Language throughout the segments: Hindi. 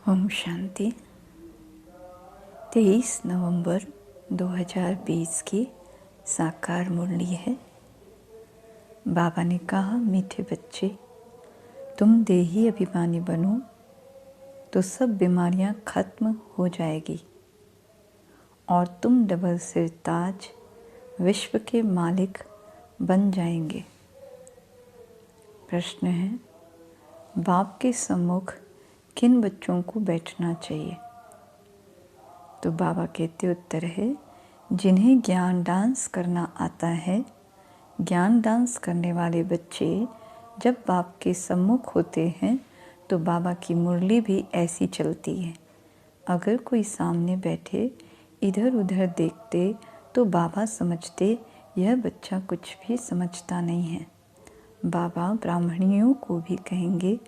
ओम शांति। 23 नवंबर 2020 की साकार मुरली है। बाबा ने कहा, मीठे बच्चे, तुम देही अभिमानी बनो तो सब बीमारियां खत्म हो जाएगी और तुम डबल सिर ताज विश्व के मालिक बन जाएंगे। प्रश्न है, बाप के सम्मुख किन बच्चों को बैठना चाहिए? तो बाबा कहते उत्तर है, जिन्हें ज्ञान डांस करना आता है। ज्ञान डांस करने वाले बच्चे जब बाप के सम्मुख होते हैं तो बाबा की मुरली भी ऐसी चलती है। अगर कोई सामने बैठे इधर उधर देखते तो बाबा समझते यह बच्चा कुछ भी समझता नहीं है। बाबा ब्राह्मणियों को भी कहेंगे,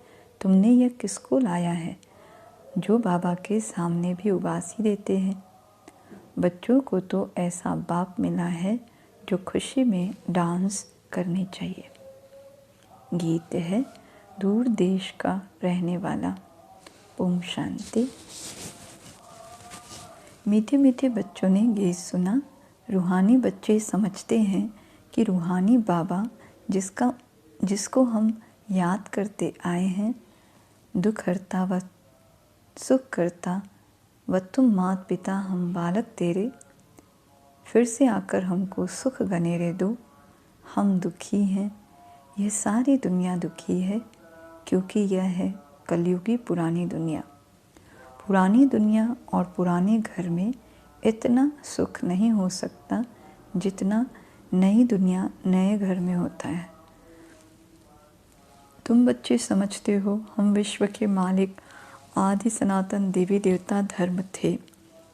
तुमने यह किसको लाया है जो बाबा के सामने भी उबासी देते हैं। बच्चों को तो ऐसा बाप मिला है जो खुशी में डांस करनी चाहिए। गीत है, दूर देश का रहने वाला। ओम शांति। मीठे मीठे बच्चों ने गीत सुना। रूहानी बच्चे समझते हैं कि रूहानी बाबा जिसको हम याद करते आए हैं, दुख हरता व सुख करता व तुम मात पिता हम बालक तेरे, फिर से आकर हमको सुख गनेरे दो। हम दुखी हैं, यह सारी दुनिया दुखी है, क्योंकि यह है कलयुगी पुरानी दुनिया। पुरानी दुनिया और पुराने घर में इतना सुख नहीं हो सकता जितना नई दुनिया नए घर में होता है। तुम बच्चे समझते हो हम विश्व के मालिक आदि सनातन देवी देवता धर्म थे।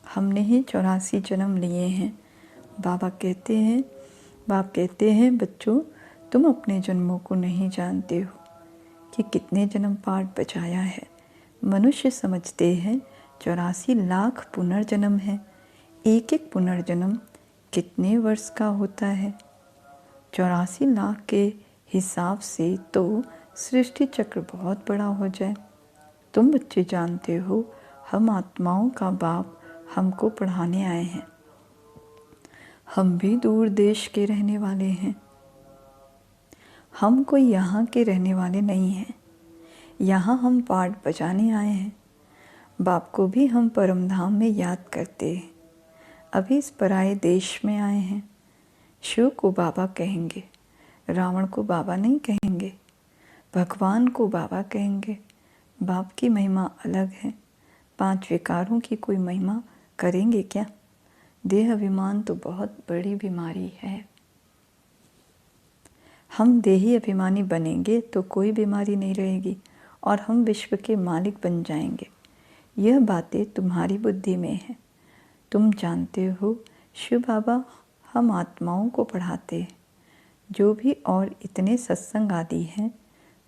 हमने ही 84 जन्म लिए हैं। बाप कहते हैं बच्चों, तुम अपने जन्मों को नहीं जानते हो कि कितने जन्म पाठ बजाया है। मनुष्य समझते हैं 84 लाख पुनर्जन्म है। एक एक पुनर्जन्म कितने वर्ष का होता है? 84 लाख के हिसाब से तो सृष्टि चक्र बहुत बड़ा हो जाए। तुम बच्चे जानते हो हम आत्माओं का बाप हमको पढ़ाने आए हैं। हम भी दूर देश के रहने वाले हैं। हम कोई यहाँ के रहने वाले नहीं हैं। यहाँ हम पाठ बजाने आए हैं। बाप को भी हम परम धाम में याद करते हैं। अभी इस पराए देश में आए हैं। शिव को बाबा कहेंगे, रावण को बाबा नहीं कहेंगे, भगवान को बाबा कहेंगे। बाप की महिमा अलग है। 5 विकारों की कोई महिमा करेंगे क्या? देह अभिमान तो बहुत बड़ी बीमारी है। हम देही अभिमानी बनेंगे तो कोई बीमारी नहीं रहेगी और हम विश्व के मालिक बन जाएंगे। यह बातें तुम्हारी बुद्धि में है। तुम जानते हो शिव बाबा हम आत्माओं को पढ़ाते हैं। जो भी और इतने सत्संग आदि हैं,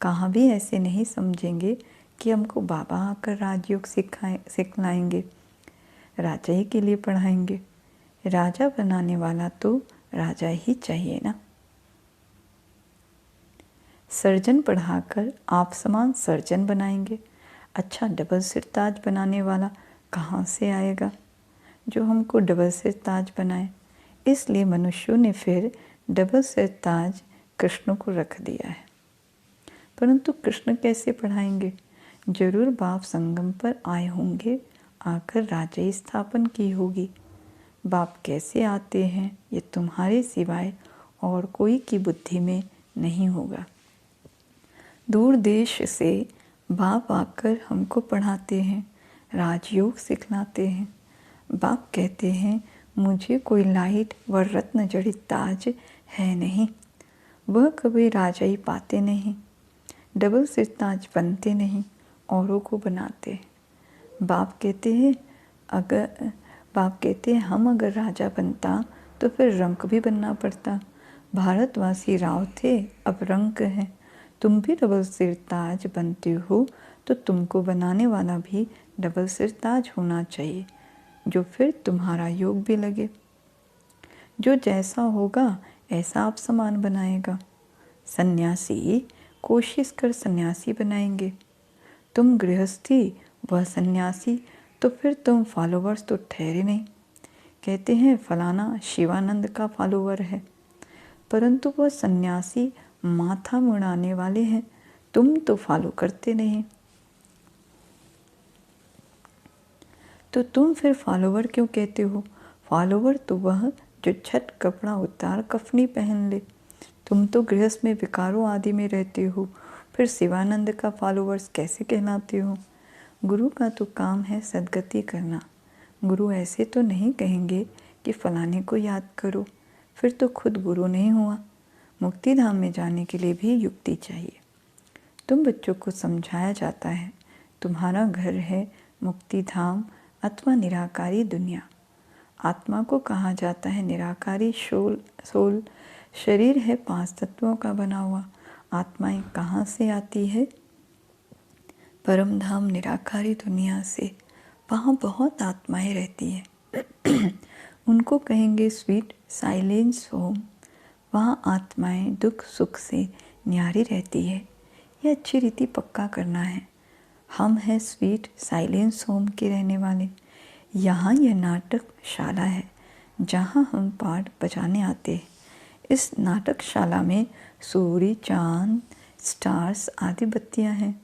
कहाँ भी ऐसे नहीं समझेंगे कि हमको बाबा आकर राजयोग सिखलाएंगे, राजा ही के लिए पढ़ाएंगे। राजा बनाने वाला तो राजा ही चाहिए ना। सर्जन पढ़ाकर आप समान सर्जन बनाएंगे। अच्छा डबल सिर ताज बनाने वाला कहाँ से आएगा जो हमको डबल सिर ताज बनाए? इसलिए मनुष्यों ने फिर डबल सिर ताज कृष्ण को रख दिया है। परंतु कृष्ण कैसे पढ़ाएंगे? जरूर बाप संगम पर आए होंगे, आकर राजाई स्थापन की होगी। बाप कैसे आते हैं ये तुम्हारे सिवाय और कोई की बुद्धि में नहीं होगा। दूर देश से बाप आकर हमको पढ़ाते हैं, राजयोग सिखलाते हैं। बाप कहते हैं मुझे कोई लाइट व रत्न जड़ित ताज है नहीं। वह कभी राजाई पाते नहीं, डबल सिर ताज बनते नहीं, औरों को बनाते। बाप कहते हैं हम अगर राजा बनता तो फिर रंक भी बनना पड़ता। भारतवासी राव थे, अब रंक हैं। तुम भी डबल सिर ताज बनते हो तो तुमको बनाने वाला भी डबल सिर ताज होना चाहिए, जो फिर तुम्हारा योग भी लगे। जो जैसा होगा ऐसा आप समान बनाएगा। सन्यासी कोशिश कर सन्यासी बनाएंगे। तुम गृहस्थी वह सन्यासी, तो फिर तुम फॉलोवर्स तो ठहरे नहीं। कहते हैं फलाना शिवानंद का फॉलोवर है, परंतु वह सन्यासी माथा मुड़ाने वाले हैं, तुम तो फॉलो करते नहीं। तो तुम फिर फॉलोवर क्यों कहते हो? फॉलोवर तो वह जो छठ कपड़ा उतार कफनी पहन ले। तुम तो गृहस्थ में विकारों आदि में रहते हो, फिर शिवानंद का फॉलोवर्स कैसे कहलाते हो? गुरु का तो काम है सद्गति करना। गुरु ऐसे तो नहीं कहेंगे कि फलाने को याद करो, फिर तो खुद गुरु नहीं हुआ। मुक्ति धाम में जाने के लिए भी युक्ति चाहिए। तुम बच्चों को समझाया जाता है तुम्हारा घर है मुक्ति धाम अथवा निराकारी दुनिया। आत्मा को कहा जाता है निराकारी सोल। शरीर है 5 तत्वों का बना हुआ। आत्माएं कहाँ से आती है? परम धाम निराकारी दुनिया से। वहाँ बहुत आत्माएं रहती हैं। उनको कहेंगे स्वीट साइलेंस होम। वहाँ आत्माएं दुख सुख से न्यारी रहती है। यह अच्छी रीति पक्का करना है। हम हैं स्वीट साइलेंस होम के रहने वाले। यहाँ यह नाटकशाला है जहाँ हम पाठ बजाने आते हैं। इस नाटकशाला में सूर्य, चांद, स्टार्स आदि बत्तियाँ हैं।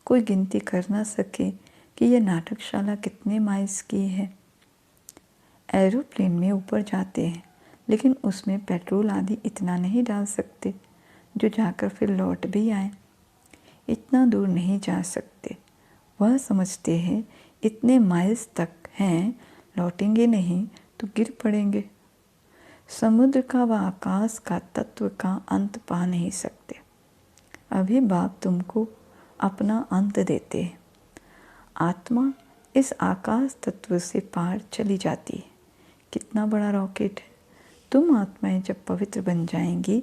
कोई गिनती कर ना सके कि यह नाटकशाला कितने माइल्स की है। एरोप्लेन में ऊपर जाते हैं, लेकिन उसमें पेट्रोल आदि इतना नहीं डाल सकते जो जाकर फिर लौट भी आए। इतना दूर नहीं जा सकते। वह समझते हैं इतने माइल्स तक हैं, लौटेंगे नहीं तो गिर पड़ेंगे। समुद्र का व आकाश का तत्व का अंत पा नहीं सकते। अभी बाप तुमको अपना अंत देते हैं। आत्मा इस आकाश तत्व से पार चली जाती है। कितना बड़ा रॉकेट है। तुम आत्माएं जब पवित्र बन जाएंगी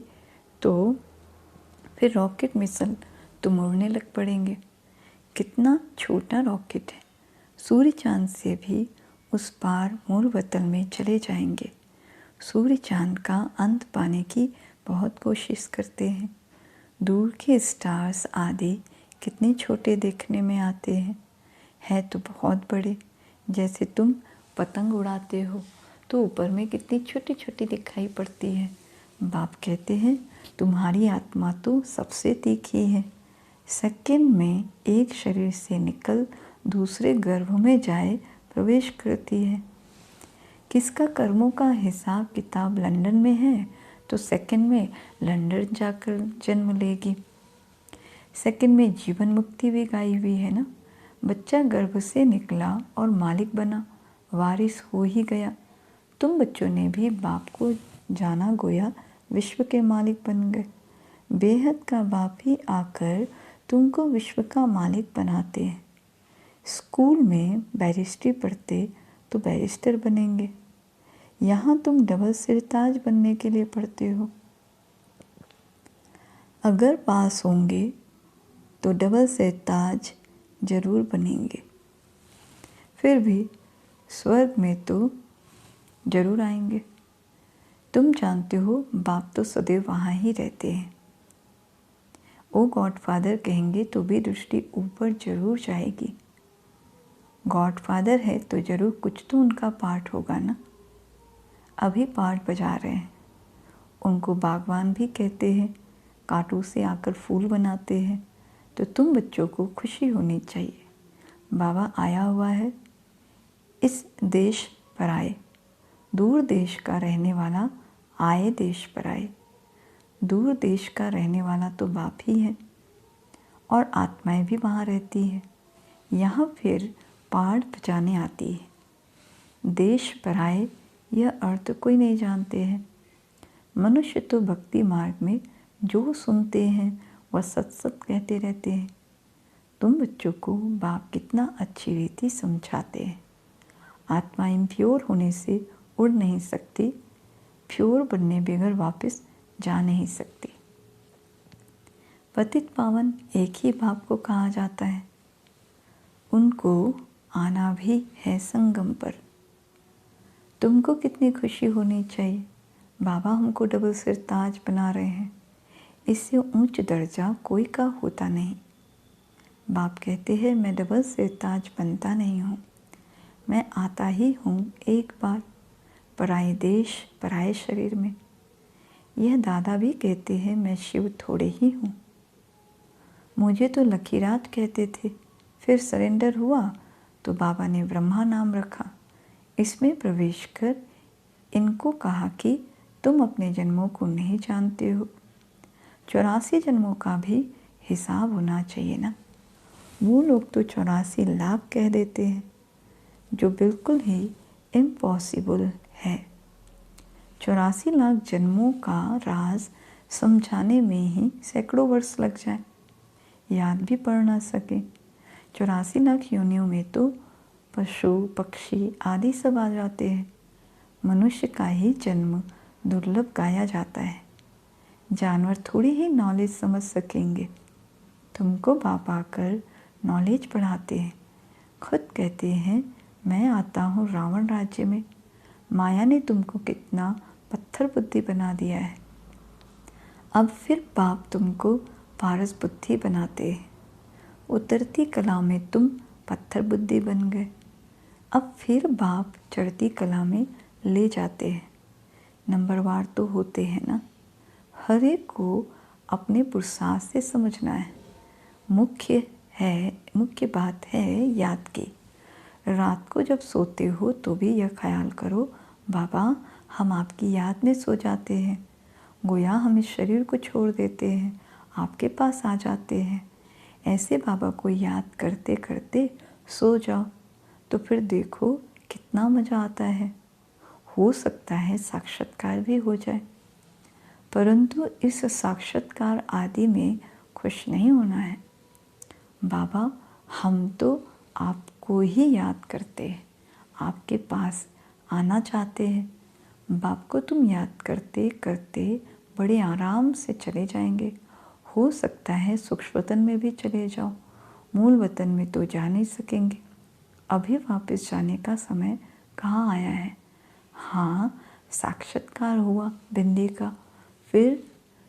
तो फिर रॉकेट मिशन तुम उड़ने लग पड़ेंगे। कितना छोटा रॉकेट है। सूर्य चांद से भी उस पार मूलवतल में चले जाएंगे। सूर्य चांद का अंत पाने की बहुत कोशिश करते हैं। दूर के स्टार्स आदि कितने छोटे देखने में आते हैं, है तो बहुत बड़े। जैसे तुम पतंग उड़ाते हो तो ऊपर में कितनी छोटी छोटी दिखाई पड़ती है। बाप कहते हैं तुम्हारी आत्मा तो सबसे तीखी है। सेकंड में एक शरीर से निकल दूसरे गर्भ में जाए प्रवेश करती है। किसका कर्मों का हिसाब किताब लंदन में है तो सेकंड में लंदन जाकर जन्म लेगी। सेकंड में जीवन मुक्ति भी गाई हुई है ना। बच्चा गर्भ से निकला और मालिक बना, वारिस हो ही गया। तुम बच्चों ने भी बाप को जाना, गोया विश्व के मालिक बन गए। बेहद का बाप ही आकर तुमको विश्व का मालिक बनाते हैं। स्कूल में बैरिस्ट्री पढ़ते तो बैरिस्टर बनेंगे। यहाँ तुम डबल सिरताज बनने के लिए पढ़ते हो। अगर पास होंगे तो डबल सिरताज जरूर बनेंगे। फिर भी स्वर्ग में तो जरूर आएंगे। तुम जानते हो बाप तो सदैव वहाँ ही रहते हैं। ओ गॉडफादर कहेंगे तो भी दृष्टि ऊपर जरूर जाएगी। गॉडफादर है तो जरूर कुछ तो उनका पार्ट होगा ना। अभी पार्ट बजा रहे हैं। उनको बागवान भी कहते हैं। कांटों से आकर फूल बनाते हैं। तो तुम बच्चों को खुशी होनी चाहिए। बाबा आया हुआ है। इस देश पर आए। दूर देश का रहने वाला आए देश पर आए। दूर देश का रहने वाला तो बाप ही है और आत्माएं भी वहाँ रहती है। यहाँ फिर पाठ बजाने आती है। देश पर आए यह अर्थ कोई नहीं जानते हैं। मनुष्य तो भक्ति मार्ग में जो सुनते हैं वह सत सत कहते रहते हैं। तुम बच्चों को बाप कितना अच्छी रीति समझाते हैं। आत्मा इम्प्योर होने से उड़ नहीं सकती, प्योर बनने बगैर वापस जा नहीं सकती। पतित पावन एक ही बाप को कहा जाता है। उनको आना भी है संगम पर। तुमको कितनी खुशी होनी चाहिए। बाबा हमको डबल सिर ताज बना रहे हैं। इससे ऊंच दर्जा कोई का होता नहीं। बाप कहते हैं मैं डबल सिरताज बनता नहीं हूँ, मैं आता ही हूँ एक बार पराए देश पराए शरीर में। यह दादा भी कहते हैं मैं शिव थोड़े ही हूँ। मुझे तो लकीराज कहते थे, फिर सरेंडर हुआ तो बाबा ने ब्रह्मा नाम रखा। इसमें प्रवेश कर इनको कहा कि तुम अपने जन्मों को नहीं जानते हो, 84 जन्मों का भी हिसाब होना चाहिए ना। वो लोग तो 84 लाख कह देते हैं, जो बिल्कुल ही इम्पॉसिबल है। 84 लाख जन्मों का राज समझाने में ही सैकड़ों वर्ष लग जाए, याद भी पढ़ ना सके। 84 लाख योनियों में तो पशु पक्षी आदि सब आ जाते हैं। मनुष्य का ही जन्म दुर्लभ गाया जाता है। जानवर थोड़ी ही नॉलेज समझ सकेंगे। तुमको बाप आकर नॉलेज पढ़ाते हैं। खुद कहते हैं मैं आता हूँ रावण राज्य में। माया ने तुमको कितना पत्थर बुद्धि बना दिया है। अब फिर बाप तुमको पारस बुद्धि बनाते हैं। उतरती कला में तुम पत्थर बुद्धि बन गए। अब फिर बाप चढ़ती कला में ले जाते हैं। नंबरवार तो होते हैं ना। हर एक को अपने पुरुषार्थ से समझना है। मुख्य बात है याद की। रात को जब सोते हो तो भी यह ख्याल करो, बाबा हम आपकी याद में सो जाते हैं। गोया हम इस शरीर को छोड़ देते हैं, आपके पास आ जाते हैं। ऐसे बाबा को याद करते करते सो जाओ तो फिर देखो कितना मज़ा आता है। हो सकता है साक्षात्कार भी हो जाए, परंतु इस साक्षात्कार आदि में खुश नहीं होना है। बाबा हम तो आपको ही याद करते हैं, आपके पास आना चाहते हैं। बाप को तुम याद करते करते बड़े आराम से चले जाएंगे। हो सकता है सूक्ष्म वतन में भी चले जाओ, मूल वतन में तो जा नहीं सकेंगे। अभी वापस जाने का समय कहाँ आया है। हाँ, साक्षात्कार हुआ बिंदी का, फिर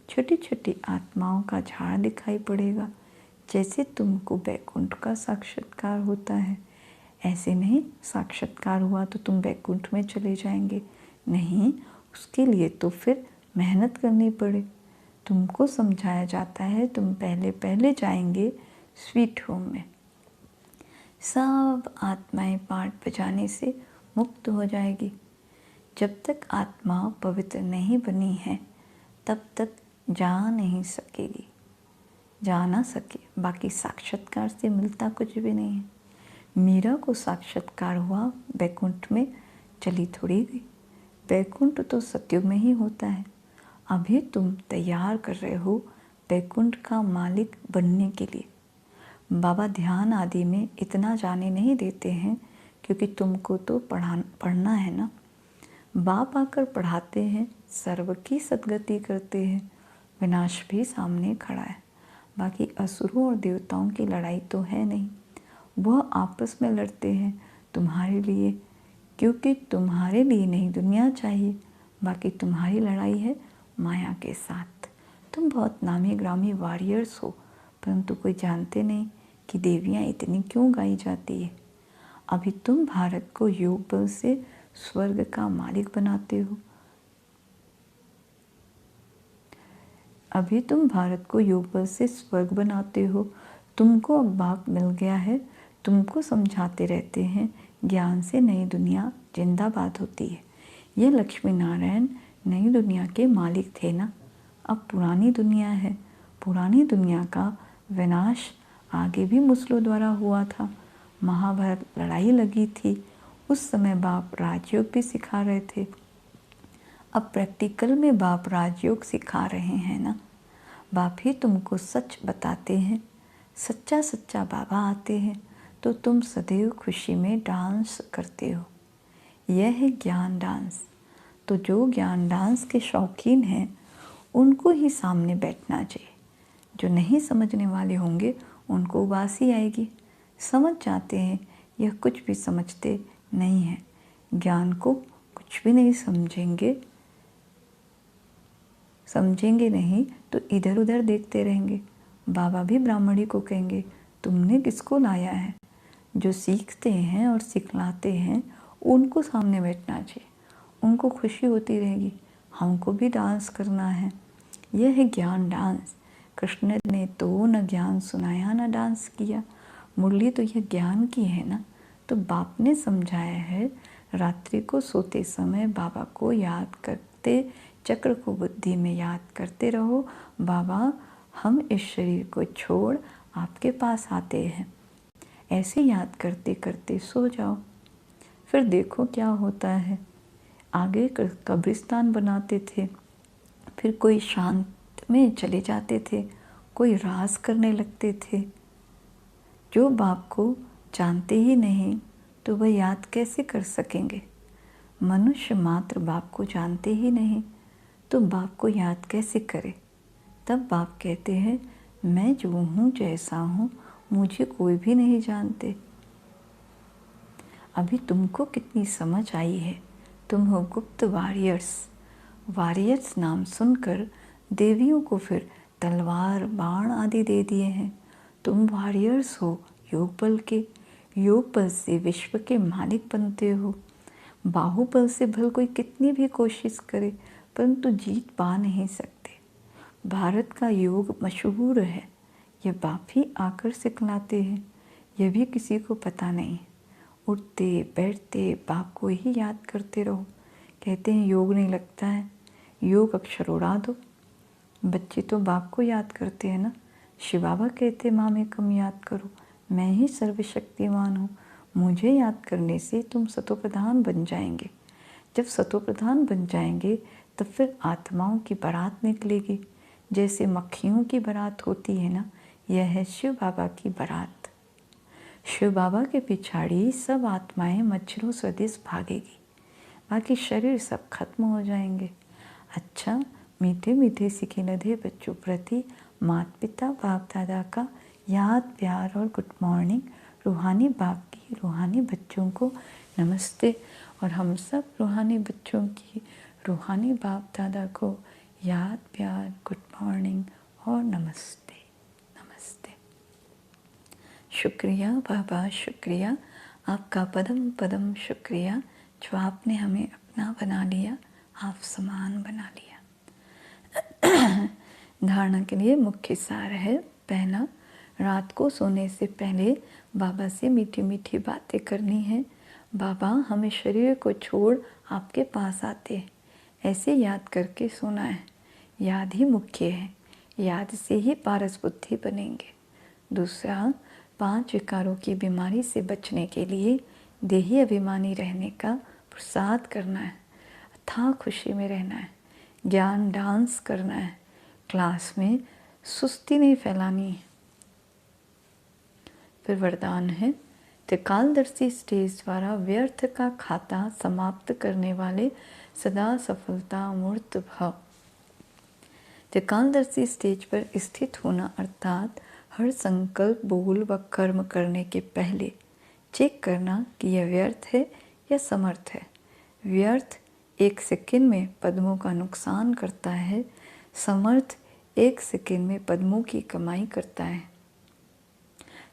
छोटी छोटी आत्माओं का झाड़ दिखाई पड़ेगा। जैसे तुमको बैकुंठ का साक्षात्कार होता है, ऐसे नहीं साक्षात्कार हुआ तो तुम बैकुंठ में चले जाएंगे। नहीं, उसके लिए तो फिर मेहनत करनी पड़े। तुमको समझाया जाता है तुम पहले पहले जाएंगे स्वीट होम में। सब आत्माएं पाठ बजाने से मुक्त हो जाएगी। जब तक आत्मा पवित्र नहीं बनी है तब तक जा नहीं सकेगी, जा ना सके। बाकी साक्षात्कार से मिलता कुछ भी नहीं है। मीरा को साक्षात्कार हुआ बैकुंठ में, चली थोड़ी गई। बैकुंठ तो सत्युग में ही होता है। अभी तुम तैयार कर रहे हो बैकुंठ का मालिक बनने के लिए। बाबा ध्यान आदि में इतना जाने नहीं देते हैं, क्योंकि तुमको तो पढ़ना है ना। बाप आकर पढ़ाते हैं, सर्व की सद्गति करते हैं। विनाश भी सामने खड़ा है। बाकी असुरों और देवताओं की लड़ाई तो है नहीं, वह आपस में लड़ते हैं तुम्हारे लिए, क्योंकि तुम्हारे लिए नहीं दुनिया चाहिए। बाकी तुम्हारी लड़ाई है माया के साथ। तुम बहुत नामी ग्रामी वॉरियर्स हो, परंतु कोई जानते नहीं कि देवियाँ इतनी क्यों गाई जाती है। अभी तुम भारत को योग बल से स्वर्ग का मालिक बनाते हो। अभी तुम भारत को योग बल से स्वर्ग बनाते हो। तुमको अब बाप मिल गया है, तुमको समझाते रहते हैं ज्ञान से नई दुनिया जिंदाबाद होती है। ये लक्ष्मी नारायण नई दुनिया के मालिक थे ना, अब पुरानी दुनिया है। पुरानी दुनिया का विनाश आगे भी मुसलों द्वारा हुआ था। महाभारत लड़ाई लगी थी, उस समय बाप राजयोग भी सिखा रहे थे। अब प्रैक्टिकल में बाप राजयोग सिखा रहे हैं ना। बाप ही तुमको सच बताते हैं। सच्चा सच्चा बाबा आते हैं तो तुम सदैव खुशी में डांस करते हो। यह है ज्ञान डांस। तो जो ज्ञान डांस के शौकीन हैं उनको ही सामने बैठना चाहिए। जो नहीं समझने वाले होंगे उनको उबासी आएगी। समझ जाते हैं, यह कुछ भी समझते नहीं हैं। ज्ञान को कुछ भी नहीं समझेंगे नहीं तो इधर उधर देखते रहेंगे। बाबा भी ब्राह्मणी को कहेंगे तुमने किसको लाया है? जो सीखते हैं और सिखलाते हैं उनको सामने बैठना चाहिए, उनको खुशी होती रहेगी, हमको भी डांस करना है। यह है ज्ञान डांस। कृष्ण ने तो न ज्ञान सुनाया न डांस किया, मुरली तो यह ज्ञान की है ना। तो बाप ने समझाया है, रात्रि को सोते समय बाबा को याद करते, चक्र को बुद्धि में याद करते रहो, बाबा हम इस शरीर को छोड़ आपके पास आते हैं। ऐसे याद करते करते सो जाओ, फिर देखो क्या होता है। आगे कब्रिस्तान बनाते थे, फिर कोई शांत में चले जाते थे, कोई राज करने लगते थे। जो बाप को जानते ही नहीं तो वह याद कैसे कर सकेंगे? मनुष्य मात्र बाप को जानते ही नहीं तो बाप को याद कैसे करे? तब बाप कहते हैं, मैं जो हूँ जैसा हूँ, मुझे कोई भी नहीं जानते। अभी तुमको कितनी समझ आई है, तुम हो गुप्त वॉरियर्स। वॉरियर्स नाम सुनकर देवियों को फिर तलवार बाण आदि दे दिए हैं। तुम वॉरियर्स हो योग बल के, योग बल से विश्व के मालिक बनते हो। बाहुबल से भल कोई कितनी भी कोशिश करे परंतु जीत पा नहीं सकते। भारत का योग मशहूर है, यह बाप ही आकर सिखलाते हैं, यह भी किसी को पता नहीं। उठते बैठते बाप को ही याद करते रहो। कहते हैं योग नहीं लगता है, योग अक्षर उड़ा दो। बच्चे तो बाप को याद करते हैं ना। शिव बाबा कहते माँ में कम याद करो, मैं ही सर्वशक्तिमान हूँ। मुझे याद करने से तुम सतोप्रधान बन जाएंगे। जब सतोप्रधान बन जाएंगे तब फिर आत्माओं की बारात निकलेगी। जैसे मक्खियों की बारात होती है ना, यह है शिव बाबा की बारात। शिव बाबा के पिछाड़ी सब आत्माएं मच्छरों सदृश भागेगी, बाकी शरीर सब खत्म हो जाएंगे। अच्छा, मीठे मीठे सीखे लधे बच्चों प्रति माता पिता बाप दादा का याद प्यार और गुड मॉर्निंग। रूहानी बाप की रूहानी बच्चों को नमस्ते, और हम सब रूहानी बच्चों की रूहानी बाप दादा को याद प्यार गुड मॉर्निंग और नमस्ते नमस्ते। शुक्रिया बाबा, शुक्रिया आपका पदम पदम शुक्रिया, जो आपने हमें अपना बना लिया, आप समान बना लिया। धारणा के लिए मुख्य सार है, पहला, रात को सोने से पहले बाबा से मीठी मीठी बातें करनी है। बाबा हमें शरीर को छोड़ आपके पास आते हैं, ऐसे याद करके सोना है। याद ही मुख्य है, याद से ही पारस बुद्धि बनेंगे। दूसरा, 5 विकारों की बीमारी से बचने के लिए देही अभिमानी रहने का प्रसाद करना है, अथाह खुशी में रहना है, ज्ञान डांस करना है, क्लास में सुस्ती नहीं फैलानी है। फिर वरदान है, त्रिकालदर्शी स्टेज द्वारा व्यर्थ का खाता समाप्त करने वाले सदा सफलता मूर्त भव। त्रिकालदर्शी स्टेज पर स्थित होना अर्थात हर संकल्प बोल व कर्म करने के पहले चेक करना कि यह व्यर्थ है या समर्थ है। व्यर्थ 1 सेकंड में पद्मों का नुकसान करता है, समर्थ 1 सेकंड में पद्मों की कमाई करता है।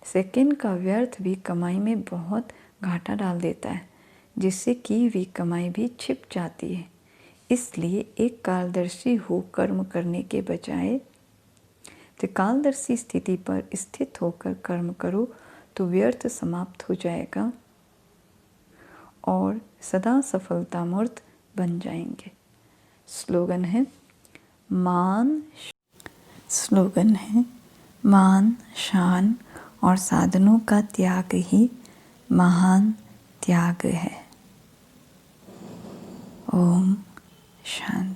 सेकंड का व्यर्थ भी कमाई में बहुत घाटा डाल देता है, जिससे की हुई कमाई भी छिप जाती है। इसलिए एक कालदर्शी हो कर्म करने के बजाय त्रिकालदर्शी स्थिति पर स्थित होकर कर्म करो तो व्यर्थ समाप्त हो जाएगा और सदा सफलता मूर्त बन जाएंगे। स्लोगन है मान शान और साधनों का त्याग ही महान त्याग है। ओम शांति।